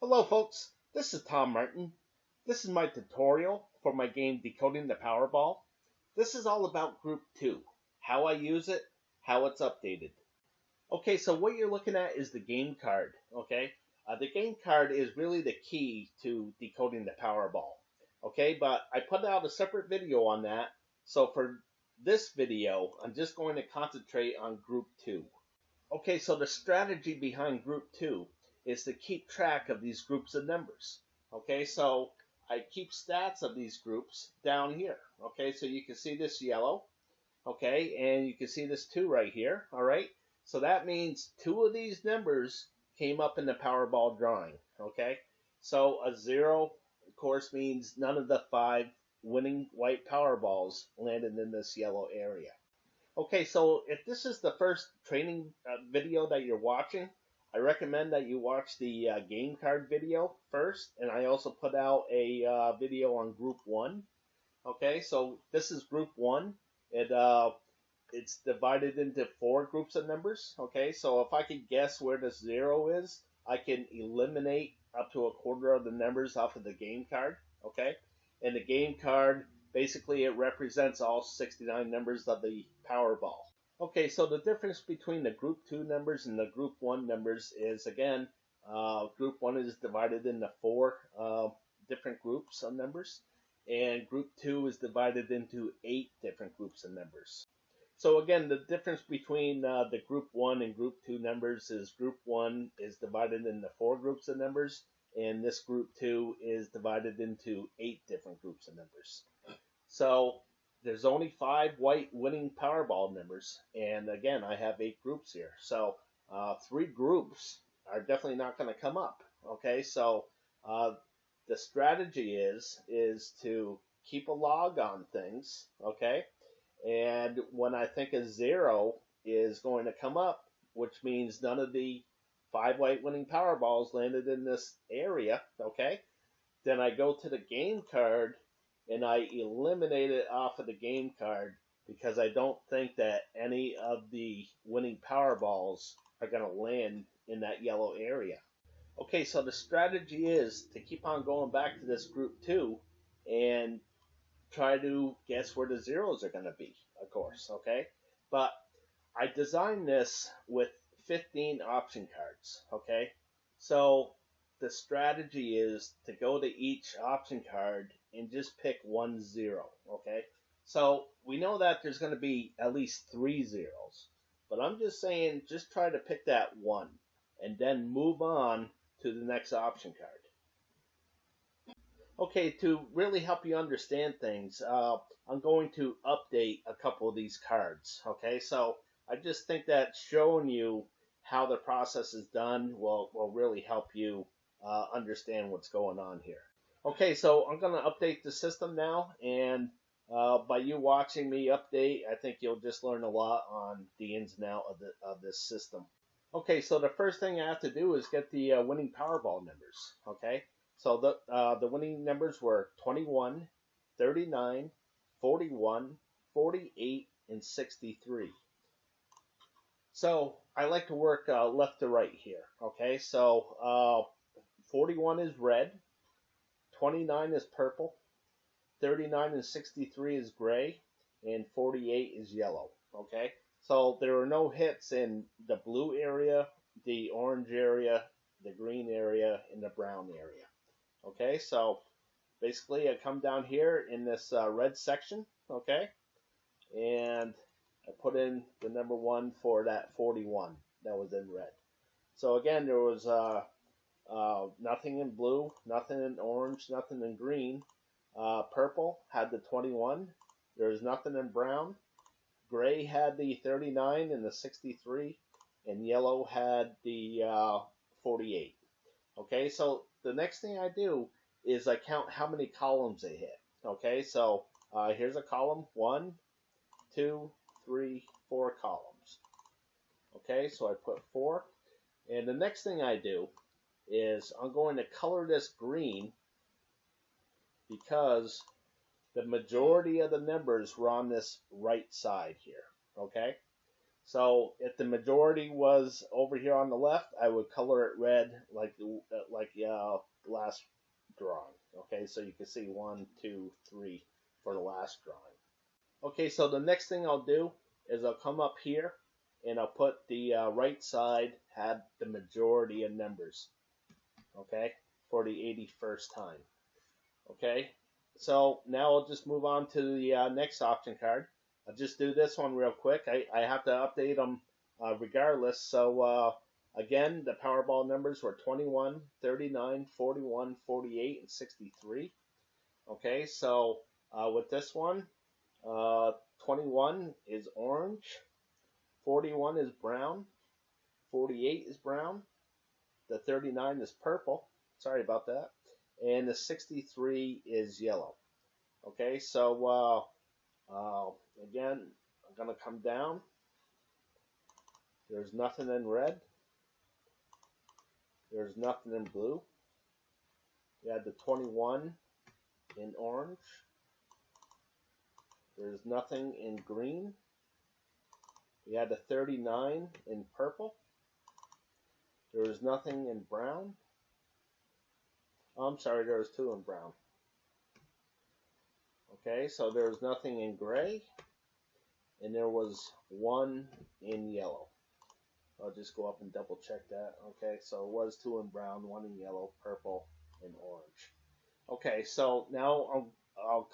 Hello folks, this is Tom Martin. This is my tutorial for my game Decoding the Powerball. This is all about Group 2, how I use it, how it's updated. Okay, so what you're looking at is the game card, okay? The game card is really the key to Decoding the Powerball, okay? But I put out a separate video on that, so for this video, I'm just going to concentrate on Group 2. Okay, so the strategy behind Group 2 is to keep track of these groups of numbers. Okay, so I keep stats of these groups down here. Okay, so you can see this yellow. Okay, and you can see this 2 right here. All right, so that means 2 of these numbers came up in the Powerball drawing. Okay, so a 0, of course, means none of the 5 winning white Powerballs landed in this yellow area. Okay, so if this is the first training video that you're watching, I recommend that you watch the game card video first, and I also put out a video on Group 1. Okay, so this is Group 1. It's divided into 4 groups of numbers. Okay, so if I could guess where the 0 is, I can eliminate up to a quarter of the numbers off of the game card. Okay, and the game card, basically it represents all 69 numbers of the Powerball. Okay, so the difference between the Group 2 numbers and the Group 1 numbers is, again, Group 1 is divided into 4 different groups of numbers, and Group 2 is divided into 8 different groups of numbers. So again, the difference between the Group 1 and Group 2 numbers is Group 1 is divided into 4 groups of numbers, and this Group 2 is divided into 8 different groups of numbers. So there's only 5 white winning Powerball numbers, and again, I have 8 groups here. So 3 groups are definitely not going to come up. Okay, so the strategy is to keep a log on things. Okay, and when I think a 0 is going to come up, which means none of the 5 white winning Powerballs landed in this area. Okay, then I go to the game card and I eliminate it off of the game card because I don't think that any of the winning Powerballs are going to land in that yellow area. Okay, so the strategy is to keep on going back to this Group 2 and try to guess where the zeros are going to be, of course, okay? But I designed this with 15 option cards, okay? So the strategy is to go to each option card and just pick 1 0, okay? So we know that there's going to be at least 3 zeros, but I'm just saying just try to pick that 1 and then move on to the next option card. Okay, to really help you understand things, I'm going to update a couple of these cards, okay? So I just think that showing you how the process is done will really help you understand what's going on here. Okay, so I'm going to update the system now, and by you watching me update, I think you'll just learn a lot on the ins and outs of this system. Okay, so the first thing I have to do is get the winning Powerball numbers. Okay, so the winning numbers were 21, 39, 41, 48, and 63. So I like to work left to right here. Okay, so 41 is red, 29 is purple, 39 and 63 is gray, and 48 is yellow. Okay, so there are no hits in the blue area, the orange area, the green area, and the brown area. Okay, so basically I come down here in this red section, okay, and I put in the number 1 for that 41 that was in red. So again, there was nothing in blue, nothing in orange, nothing in green. Purple had the 21. There was nothing in brown. Gray had the 39 and the 63. And yellow had the 48. Okay, so the next thing I do is I count how many columns they hit. Okay, so here's a column. 1, 2, 3, 4 columns. Okay, so I put 4. And the next thing I do is I'm going to color this green because the majority of the numbers were on this right side here. Okay, so if the majority was over here on the left, I would color it red like so you can see 1, 2, 3 for the last drawing. Okay, so the next thing I'll do is I'll come up here and I'll put the right side had the majority of numbers, okay, for the 81st time. Okay, so now I'll just move on to the next option card. I'll just do this one real quick. I have to update them regardless. So again, the Powerball numbers were 21, 39, 41, 48, and 63. Okay, so with this one, 21 is orange, 41 is brown, 48 is brown, the 39 is purple, sorry about that, and the 63 is yellow. Okay, so again, I'm going to come down. There's nothing in red. There's nothing in blue. We had the 21 in orange. There's nothing in green. We had the 39 in purple. There was nothing in brown. Oh, I'm sorry, there was 2 in brown. Okay, so there was nothing in gray, and there was 1 in yellow. I'll just go up and double check that. Okay, so it was 2 in brown, 1 in yellow, purple, and orange. Okay, so now I'll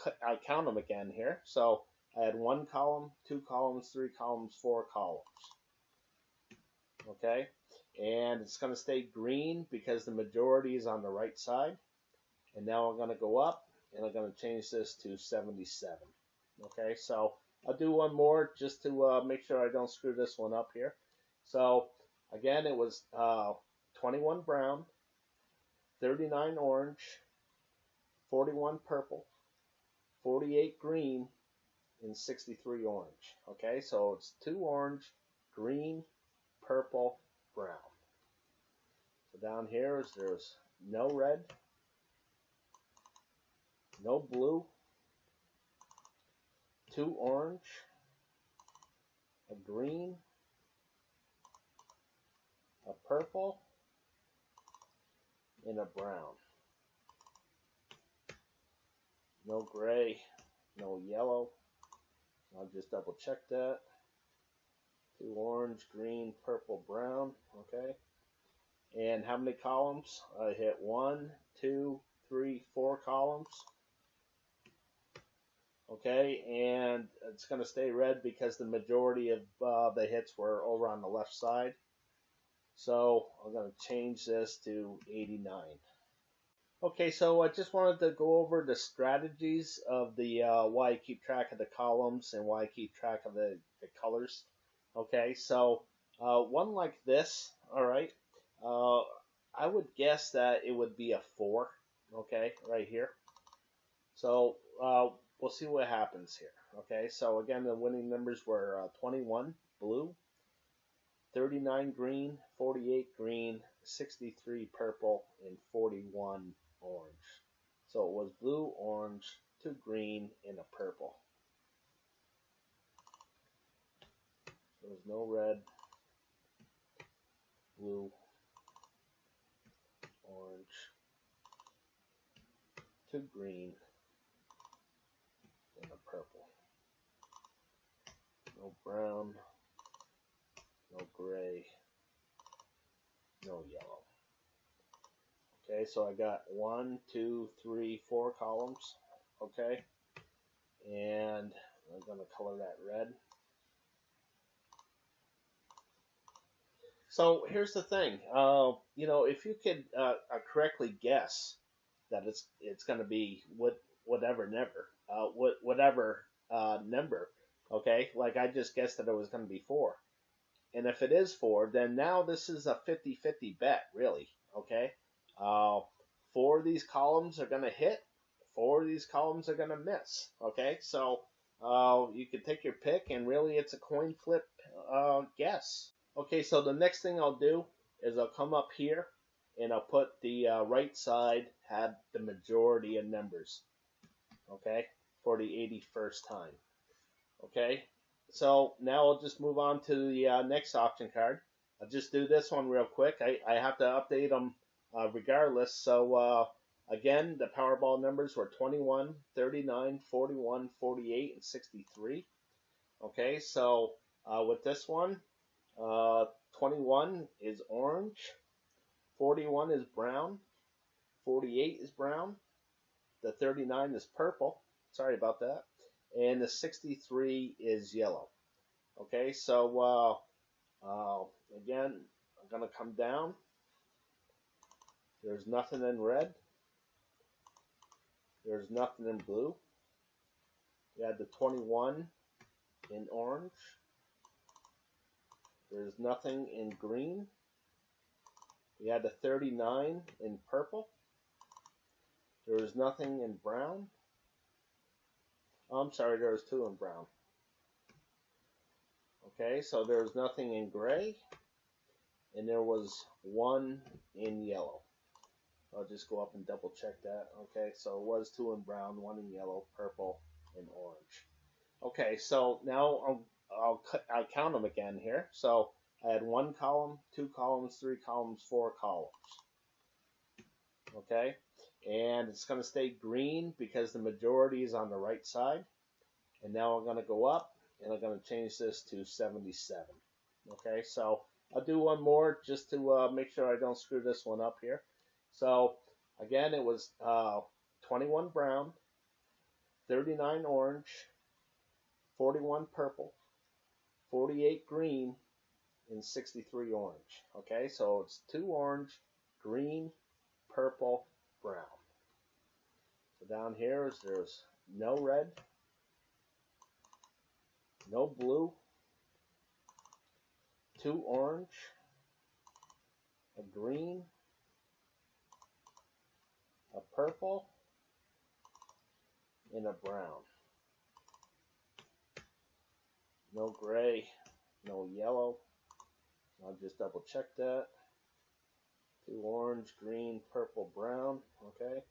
count them again here. So I had 1 column, 2 columns, 3 columns, 4 columns. Okay, and it's going to stay green because the majority is on the right side. And now I'm going to go up and I'm going to change this to 77. Okay, so I'll do one more just to make sure I don't screw this one up here. So again, it was 21 brown, 39 orange, 41 purple, 48 green, and 63 orange. Okay, so it's 2 orange, green, purple, brown. So down here there's no red, no blue, 2 orange, a green, a purple, and a brown. No gray, no yellow. I'll just double check that. 2 orange, green, purple, brown. Okay. And how many columns? I hit 1, 2, 3, 4 columns. Okay, and it's going to stay red because the majority of the hits were over on the left side. So I'm going to change this to 89. Okay, so I just wanted to go over the strategies of the why I keep track of the columns and why I keep track of the colors. Okay, so one like this, all right, I would guess that it would be a 4, okay, right here. So we'll see what happens here. Okay, so again, the winning numbers were 21 blue, 39 green, 48 green, 63 purple, and 41 orange. So it was blue, orange, 2 green, and a purple. There was no red, blue, orange, 2 green, and a purple. No brown, no gray, no yellow. Okay, so I got 1, 2, 3, 4 columns. Okay, and I'm going to color that red. So here's the thing, you know, if you could correctly guess that it's going to be whatever number, okay, like I just guessed that it was going to be 4. And if it is 4, then now this is a 50-50 bet, really, okay? 4 of these columns are going to hit, 4 of these columns are going to miss, okay? So you can take your pick, and really it's a coin flip guess. Okay, so the next thing I'll do is I'll come up here, and I'll put the right side had the majority of numbers, okay, for the 81st time, okay? So now I'll just move on to the next option card. I'll just do this one real quick. I have to update them regardless. So Again, the Powerball numbers were 21, 39, 41, 48, and 63. Okay, so with this one, 21 is orange, 41 is brown, 48 is brown, the 39 is purple, sorry about that, and the 63 is yellow. Okay, so again, I'm going to come down. There's nothing in red. There's nothing in blue. We had the 21 in orange. There's nothing in green. We had the 39 in purple. There was nothing in brown. Oh, I'm sorry, there was 2 in brown. Okay, so there was nothing in gray, and there was 1 in yellow. I'll just go up and double check that. Okay, so it was 2 in brown, 1 in yellow, purple, and orange. Okay, so now I'll count them again here. So I had 1 column, 2 columns, 3 columns, 4 columns. Okay, and it's going to stay green because the majority is on the right side. And now I'm going to go up, and I'm going to change this to 77. Okay, so I'll do one more just to make sure I don't screw this one up here. So again, it was 21 brown, 39 orange, 41 purple, 48 green, and 63 orange. Okay, so it's 2 orange, green, purple, brown. So down here there's no red, no blue, 2 orange, a green, a purple, and a brown. No gray, no yellow. I'll just double check that. 2 orange, green, purple, brown. Okay.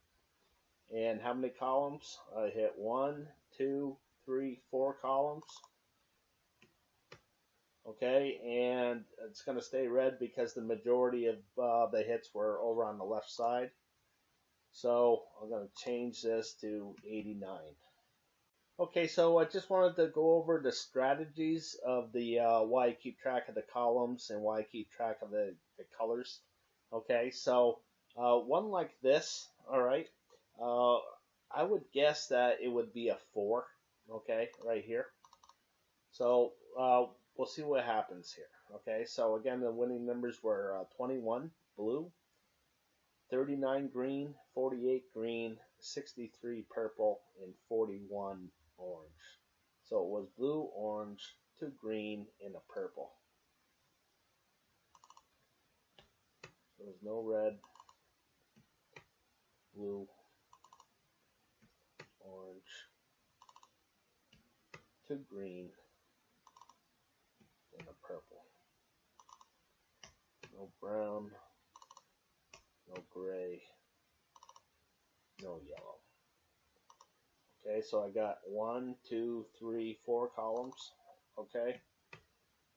And how many columns? I hit 1, 2, 3, 4 columns. Okay, and it's going to stay red because the majority of the hits were over on the left side. So I'm going to change this to 89. Okay, so I just wanted to go over the strategies of the why I keep track of the columns and why I keep track of the colors. Okay, so one like this, all right, I would guess that it would be a 4, okay, right here. So we'll see what happens here. Okay, so again, the winning numbers were 21 blue, 39 green, 48 green, 63 purple, and 41 orange. So it was blue, orange, 2 green, and a purple. There was no red, blue, orange, 2 green, and a purple. No brown, no gray, no yellow. Okay, so I got 1, 2, 3, 4 columns. Okay,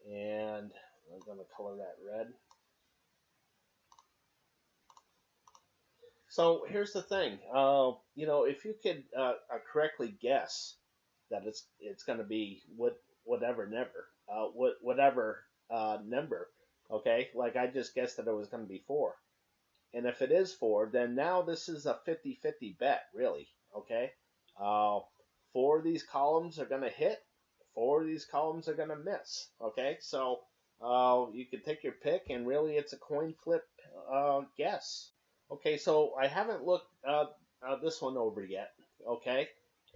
and I'm going to color that red. So here's the thing, you know, if you could correctly guess that it's going to be whatever number, okay, like I just guessed that it was going to be 4, and if it is 4, then now this is a 50-50 bet, really, okay. 4 of these columns are going to hit, 4 of these columns are going to miss, okay. So you can take your pick, and really it's a coin flip guess. Okay, so I haven't looked this one over yet, okay?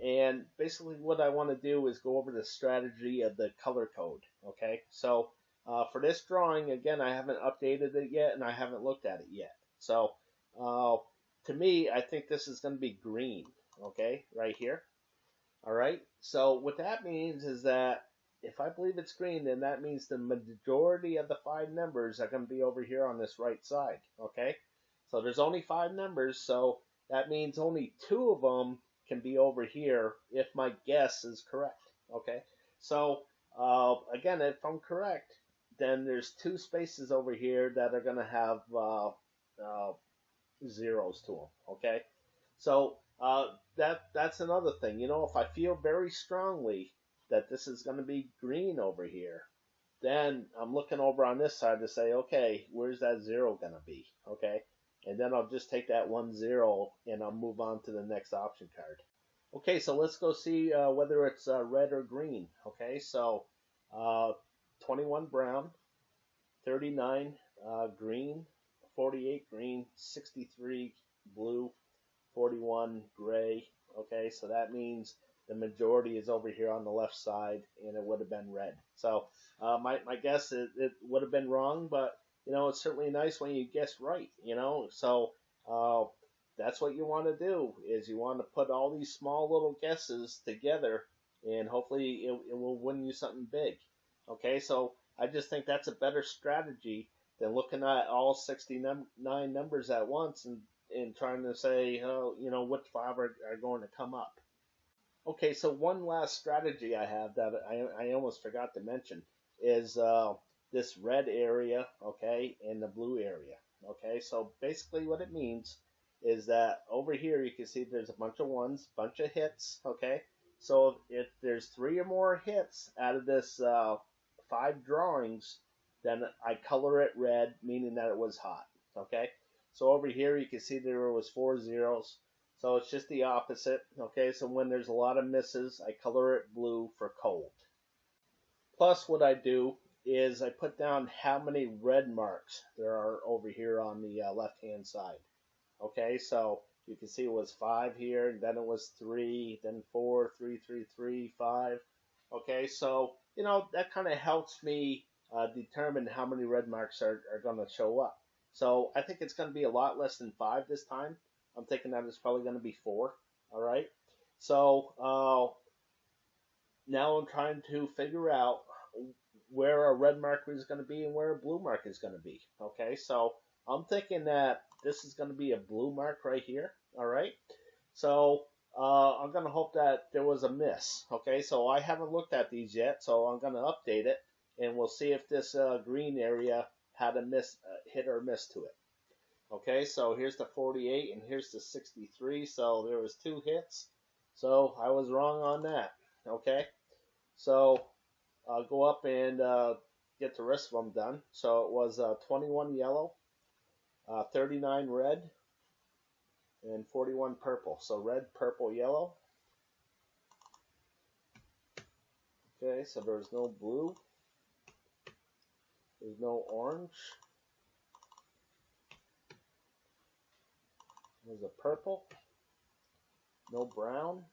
And basically what I want to do is go over the strategy of the color code, okay? So for this drawing, again, I haven't updated it yet, and I haven't looked at it yet. So to me, I think this is going to be green, okay, right here. All right, so what that means is that if I believe it's green, then that means the majority of the 5 numbers are going to be over here on this right side, okay? So there's only 5 numbers, so that means only 2 of them can be over here if my guess is correct, okay? So again, if I'm correct, then there's 2 spaces over here that are going to have zeros to them. Okay, so that's another thing. You know, if I feel very strongly that this is going to be green over here, then I'm looking over on this side to say, okay, where's that zero going to be? Okay, and then I'll just take that 1-0 and I'll move on to the next option card. Okay, so let's go see whether it's red or green. Okay, so 21 brown, 39 green, 48 green, 63 blue, 41 gray. Okay, so that means the majority is over here on the left side, and it would have been red. So my guess is it would have been wrong, but you know, it's certainly nice when you guess right. You know, so that's what you want to do, is you want to put all these small little guesses together, and hopefully it will win you something big. Okay, so I just think that's a better strategy than looking at all 69 numbers at once and trying to say, oh, you know, which five are going to come up. Okay, so one last strategy I have that I almost forgot to mention is this red area, okay, and the blue area. Okay, so basically what it means is that over here you can see there's a bunch of ones, bunch of hits, okay? So if there's 3 or more hits out of this 5 drawings, then I color it red, meaning that it was hot, okay? So over here you can see there was 4 zeros, so it's just the opposite, okay? So when there's a lot of misses, I color it blue for cold. Plus what I do is I put down how many red marks there are over here on the left-hand side. Okay, so you can see it was 5 here, and then it was 3, then 4, 3, 3, 3, 5. Okay, so, you know, that kind of helps me determine how many red marks are going to show up. So I think it's going to be a lot less than 5 this time. I'm thinking that it's probably going to be 4. All right, so now I'm trying to figure out where a red marker is going to be and where a blue mark is going to be. Okay, so I'm thinking that this is going to be a blue mark right here. All right, so I'm going to hope that there was a miss. Okay, so I haven't looked at these yet, so I'm going to update it, and we'll see if this green area had a miss, hit or miss to it. Okay, so here's the 48 and here's the 63. So there was 2 hits. So I was wrong on that. Okay, so I'll go up and get the rest of them done. So it was 21 yellow, 39 red, and 41 purple. So red, purple, yellow. Okay, so there's no blue. There's no orange. There's a purple. No brown.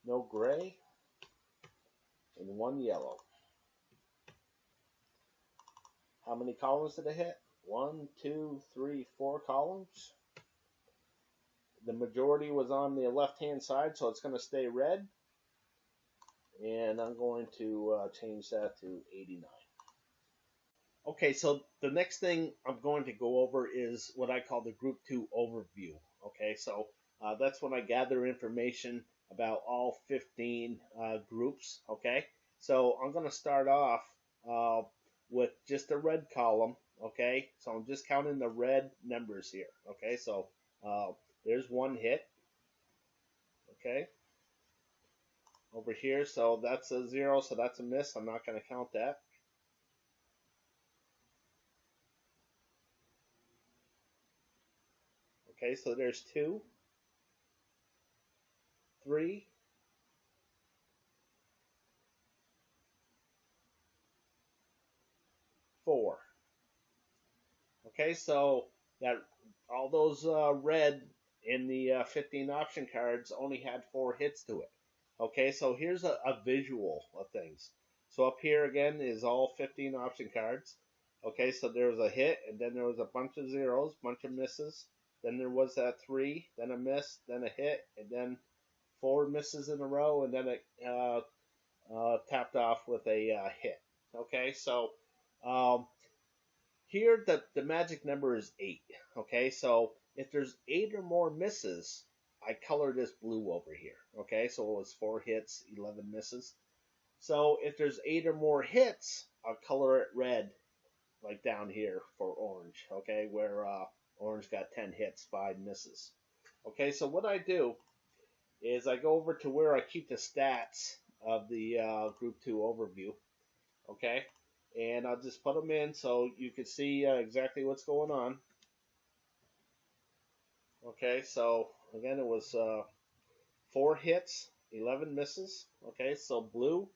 No gray. And 1 yellow. How many columns did I hit? 1, 2, 3, 4 columns. The majority was on the left-hand side, so it's going to stay red. And I'm going to change that to 89. Okay, so the next thing I'm going to go over is what I call the Group 2 overview. Okay, so that's when I gather information about all 15 groups. Okay, so I'm going to start off with just the red column. Okay, so I'm just counting the red numbers here. Okay, so there's 1 hit. Okay, over here, so that's a 0, so that's a miss. I'm not going to count that. Okay, so there's 2, 3, 4. Okay, so that all those red in the 15 option cards only had 4 hits to it. Okay, so here's a visual of things. So up here again is all 15 option cards. Okay, so there was a hit, and then there was a bunch of zeros, bunch of misses. Then there was that 3, then a miss, then a hit, and then 4 misses in a row, and then it tapped off with a hit. Okay, so here the magic number is 8. Okay, so if there's 8 or more misses, I color this blue over here. Okay, so it was 4 hits, 11 misses. So if there's 8 or more hits, I'll color it red, like down here for orange. Okay, where Orange got 10 hits, 5 misses. Okay, so what I do is I go over to where I keep the stats of the Group 2 overview. Okay, and I'll just put them in so you can see exactly what's going on. Okay, so again, it was 4 hits, 11 misses. Okay, so blue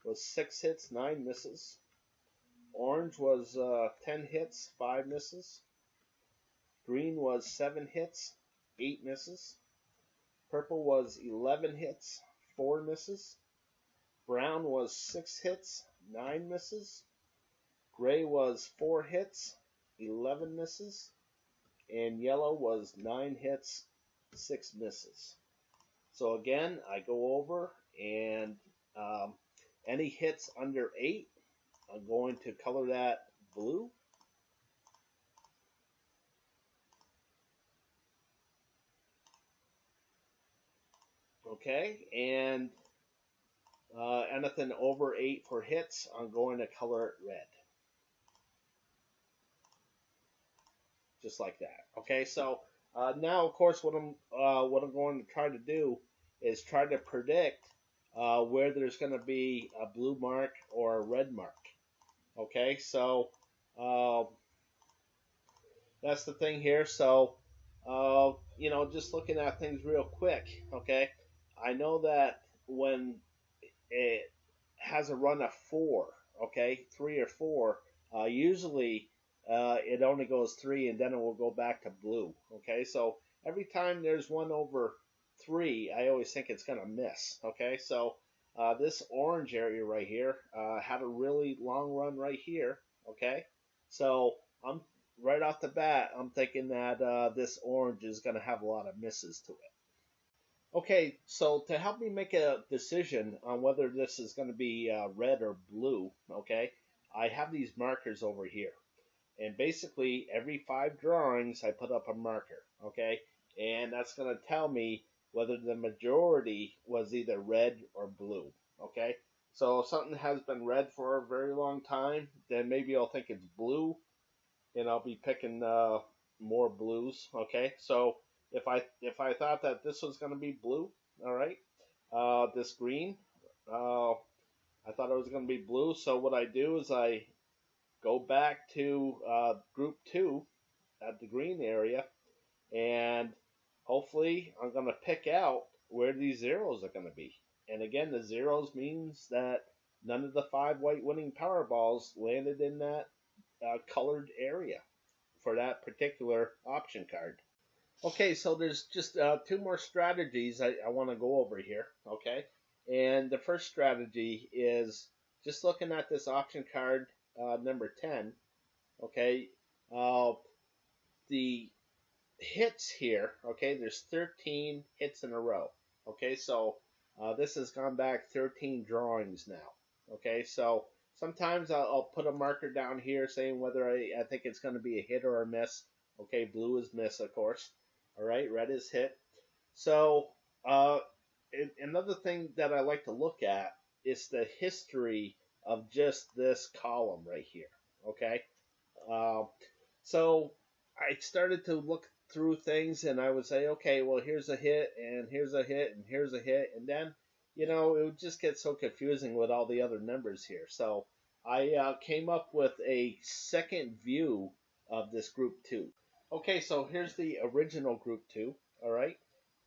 was 6 hits, 9 misses. Orange was 10 hits, 5 misses. Green was 7 hits, 8 misses. Purple was 11 hits, 4 misses. Brown was 6 hits, 9 misses. Gray was 4 hits, 11 misses. And yellow was 9 hits, 6 misses. So again, I go over and any hits under 8, I'm going to color that blue. Okay, and anything over 8 for hits, I'm going to color it red. Just like that. Okay, so now, of course, what I'm going to try to do is try to predict where there's going to be a blue mark or a red mark. Okay, so that's the thing here. So, just looking at things real quick. Okay, I know that when it has a run of 4, okay, 3 or 4, usually it only goes 3 and then it will go back to blue. Okay, so every time there's one over 3, I always think it's going to miss. Okay, so this orange area right here had a really long run right here. Okay, so I'm right off the bat, I'm thinking that this orange is going to have a lot of misses to it. Okay, so to help me make a decision on whether this is going to be red or blue, okay, I have these markers over here. And basically, every 5 drawings, I put up a marker, okay? And that's going to tell me whether the majority was either red or blue, okay? So if something has been red for a very long time, then maybe I'll think it's blue, and I'll be picking more blues, okay? So if I thought that this was going to be blue, all right, this green, I thought it was going to be blue. So what I do is I go back to Group 2 at the green area, and hopefully I'm going to pick out where these zeros are going to be. And again, the zeros means that none of the 5 white winning Powerballs landed in that colored area for that particular option card. Okay, so there's just 2 more strategies I want to go over here, okay? And the first strategy is just looking at this option card number 10, okay? The hits here, okay, there's 13 hits in a row, okay? So this has gone back 13 drawings now, okay? So sometimes I'll put a marker down here saying whether I think it's going to be a hit or a miss. Okay, blue is miss, of course. All right, red is hit. So another thing that I like to look at is the history of just this column right here. Okay, so I started to look through things, and I would say, okay, well, here's a hit, and here's a hit, and here's a hit, and then it would just get so confusing with all the other numbers here. So I came up with a second view of this Group 2. Okay, so here's the original Group 2, all right?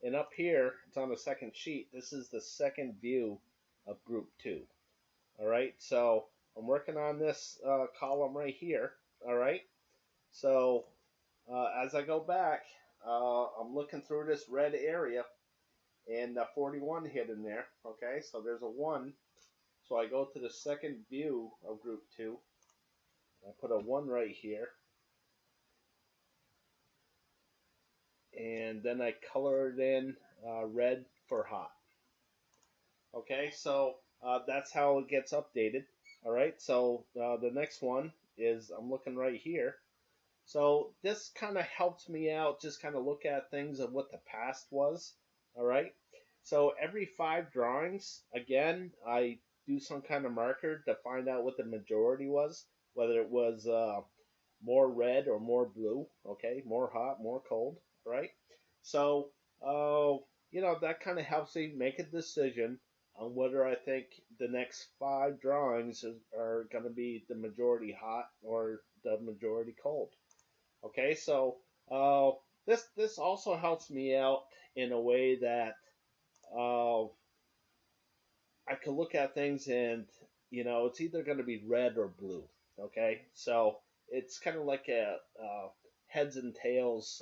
And up here, it's on the second sheet. This is the second view of Group 2, all right? So I'm working on this column right here, all right? So as I go back, I'm looking through this red area, and 41 hit in there, okay? So there's a 1. So I go to the second view of Group 2. I put a 1 right here. And then I color it in red for hot. Okay, so that's how it gets updated. All right, so the next one is I'm looking right here. So this kind of helps me out, just kind of look at things of what the past was. All right, so every 5 drawings, again, I do some kind of marker to find out what the majority was, whether it was more red or more blue, okay, more hot, more cold, right? So, that kind of helps me make a decision on whether I think the next 5 drawings are going to be the majority hot or the majority cold. Okay, so uh, this also helps me out in a way that uh, I can look at things and it's either going to be red or blue. Okay, so it's kind of like a heads and tails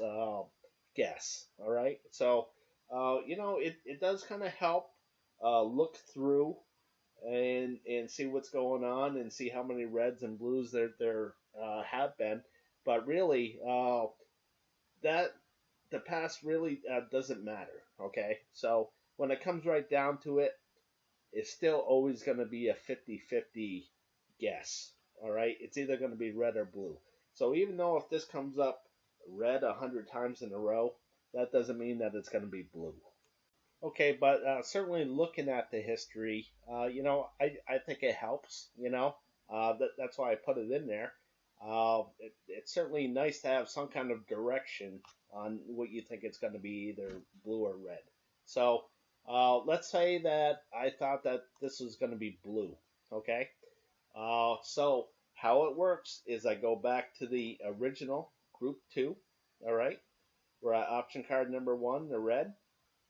guess. All right, so it does kind of help look through and see what's going on and see how many reds and blues there have been. But really, that the past really doesn't matter. Okay, so when it comes right down to it, it's still always going to be a 50-50 guess. All right, it's either going to be red or blue. So even though if this comes up red 100 times in a row, that doesn't mean that it's going to be blue. Okay, but certainly looking at the history, I think it helps. That's why I put it in there. It's certainly nice to have some kind of direction on what you think it's going to be, either blue or red. So let's say that I thought that this was going to be blue. Okay, so how it works is I go back to the original group 2. All right, we're at option card number 1, the red.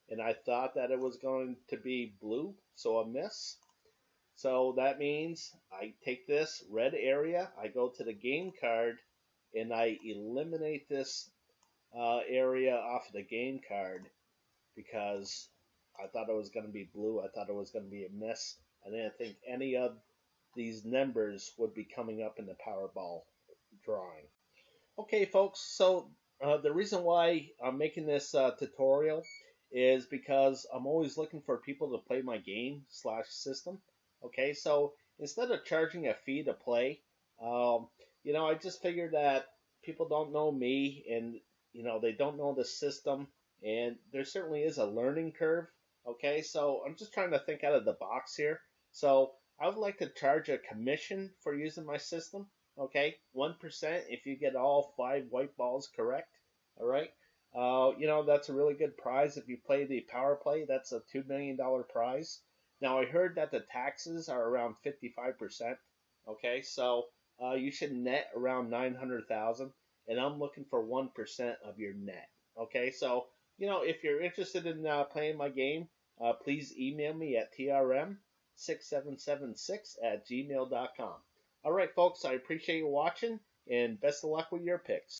And I thought that it was going to be blue, so a miss. So that means I take this red area, I go to the game card, and I eliminate this area off of the game card because I thought it was going to be blue. I thought it was going to be a miss. I didn't think any of these numbers would be coming up in the Powerball drawing. Okay, folks, so the reason why I'm making this tutorial is because I'm always looking for people to play my game/system. Okay, so instead of charging a fee to play, I just figured that people don't know me and, they don't know the system, and there certainly is a learning curve. Okay, so I'm just trying to think out of the box here. So I would like to charge a commission for using my system. Okay, 1% if you get all 5 white balls correct. All right. That's a really good prize. If you play the power play, that's a $2 million prize. Now, I heard that the taxes are around 55%. Okay, so you should net around 900,000, and I'm looking for 1% of your net. Okay, so, if you're interested in playing my game, please email me at trm6776@gmail.com. All right, folks, I appreciate you watching, and best of luck with your picks.